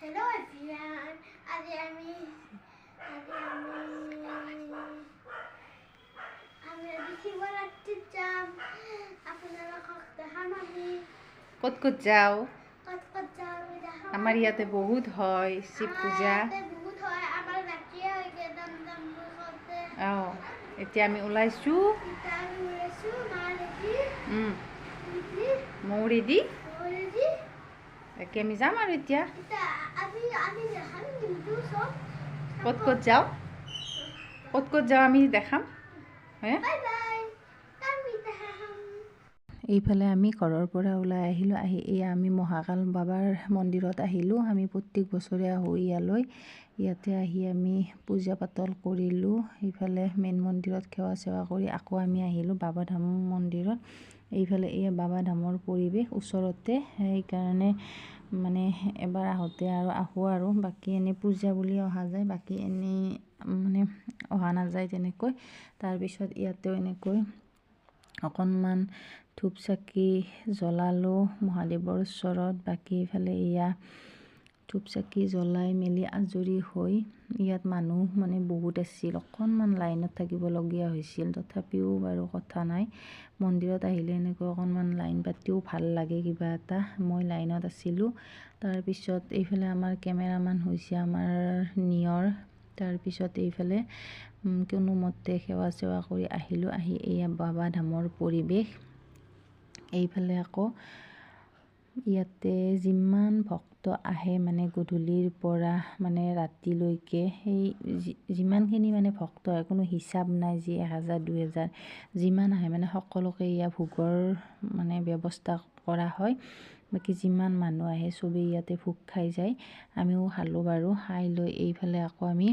Hello everyone. আজি আমি শিৱৰাত্ৰিত যাম। আপোনালোকক দেখাম আমি ক'ত ক'ত যাওঁ। ক'ত যাওঁ দেখাম। আমাৰ ইয়াতে বহুত হয় শিৱ পূজা। বহুত হয়। আমাৰ ৰাতিয়ে হৈ গ'ল দম কৰোঁতে। এতিয়া আমি ওলাইছোঁ। মৌ ৰেডি। তাকে আমি যাম আৰু এতিয়া। ক'ত ক'ত যাওঁ আমি দেখাম। এইফালে আমি ঘৰৰ পৰা ওলাই আহিলোঁ। এয়া আমি মহাকাল বাবাৰ মন্দিৰত আহিলোঁ। আমি প্ৰত্যেক বছৰে আহোঁ ইয়ালৈ। ইয়াতে আহি আমি পূজা পাতল কৰিলোঁ। এইফালে মেইন মন্দিৰত সেৱা চেৱা কৰি আকৌ আমি আহিলোঁ বাবাধাম মন্দিৰত। এইফালে এয়া বাবাধামৰ পৰিৱেশ ওচৰতে, সেইকাৰণে মানে এবাৰ আহোঁতে আৰু আহোঁ আৰু বাকী এনেই পূজা বুলি অহা যায়, বাকী এনেই মানে অহা নাযায় তেনেকৈ। তাৰপিছত ইয়াতেও এনেকৈ অকণমান ধূপ চাকি জ্বলালোঁ মহাদেৱৰ ওচৰত। বাকী ইফালে এয়া ধূপ চাকি জ্বলাই মেলি আজৰি হৈ ইয়াত মানুহ মানে বহুত আছিল, অকণমান লাইনত থাকিবলগীয়া হৈছিল। তথাপিও বাৰু কথা নাই, মন্দিৰত আহিলে এনেকৈ অকণমান লাইন পাতিও ভাল লাগে কিবা এটা। মই লাইনত আছিলোঁ। তাৰপিছত এইফালে আমাৰ কেমেৰামান হৈছে আমাৰ নিয়ৰ। তাৰপিছত এইফালে কোনোমতে সেৱা চেৱা কৰি আহিলোঁ। আহি এয়া বাবাধামৰ পৰিৱেশ। এইফালে আকৌ ইয়াতে যিমান ভক্ত আহে মানে গধূলিৰ পৰা মানে ৰাতিলৈকে, সেই যিমানখিনি মানে ভক্ত আহে কোনো হিচাপ নাই, যি 1000 2000 যিমান আহে মানে সকলোকে এয়া ভোগৰ মানে ব্যৱস্থা কৰা হয়। বাকী যিমান মানুহ আহে চবেই ইয়াতে ভোগ খাই যায়। আমিও খালোঁ বাৰু। খাই লৈ এইফালে আকৌ আমি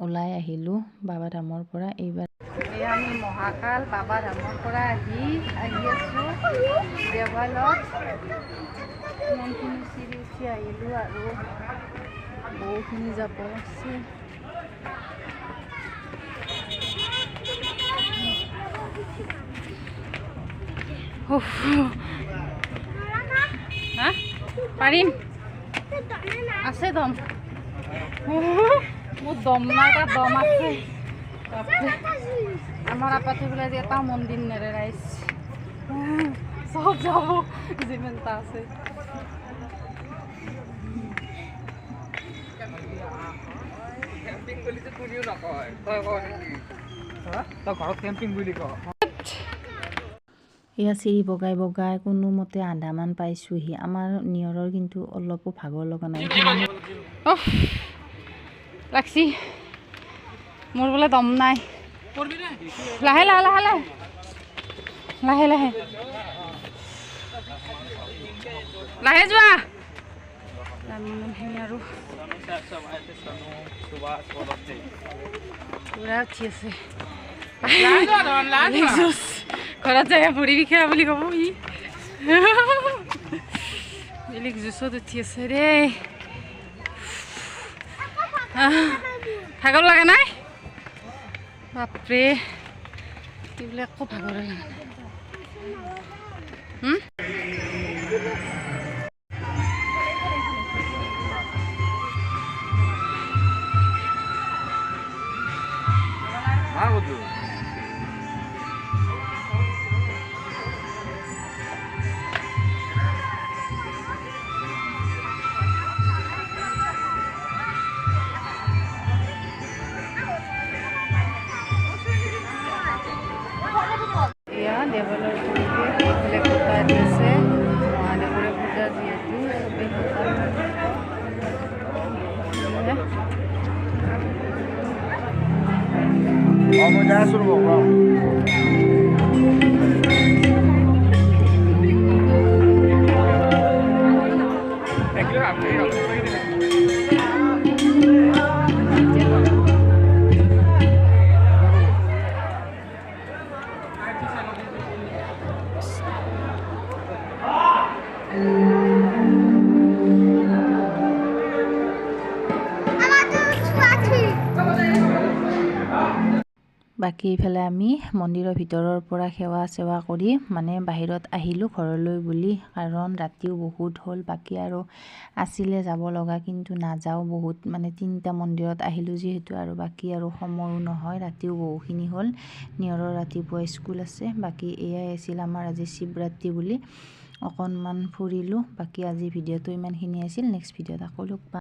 ওলাই আহিলোঁ বাবাধামৰ পৰা। এইবাৰ এয়া আমি মহাকাল বাবাধামৰ পৰা আহি আছোঁ দেৱালত। ইমানখিনি চিৰি আহিলোঁ আৰু বহুখিনি যাব আছে। পাৰিম আছে দম। মোৰ দম নাই, এটা দম আছে। আমার আপাতে বলে যে এটাও মন্দির নেড়ে রাইস সব যাব যেমনটা আছে। এয়া চিৰি বগাই বগাই কোনোমতে আধামান পাইছোঁহি। আমাৰ নিয়ৰৰ কিন্তু অলপো ভাগৰ লগা নাই। লাগছি মোৰ বোলে দম নাই। লাহে লাহে লাহে লাহে লাহে লাহে লাহে যোৱা আৰু পুৰা উঠি আছে। ঘৰত যায় ভৰি বিষা বুলি ক'ব ই। বেলেগ জুচত উঠি আছে ৰে। ভাগৰ লগা নাই বাপৰে, এইবিলাক একো ভাগৰ লগা নাই। দেৱালৰ পৰিৱেশ এইফালে খুঁটা দিছে মহাদেৱৰে পূজা যিহেতু বাকী ইফালে আমি মন্দিৰৰ ভিতৰৰ পৰা সেৱা চেৱা কৰি মানে বাহিৰত আহিলোঁ ঘৰলৈ বুলি, কাৰণ ৰাতিও বহুত হ'ল। বাকী আৰু আছিলে যাব লগা, কিন্তু নাযাওঁ, বহুত মানে 3টা মন্দিৰত আহিলোঁ যিহেতু, আৰু বাকী আৰু সময়ো নহয়, ৰাতিও বহুখিনি হ'ল। নিয়ৰৰ ৰাতিপুৱা স্কুল আছে। বাকী এয়াই আছিল আমাৰ আজি শিৱৰাত্ৰি বুলি অকণমান ফুৰিলোঁ। বাকী আজি ভিডিঅ'টো ইমানখিনি আছিল। নেক্সট ভিডিঅ'ত আকৌ লগ পাম।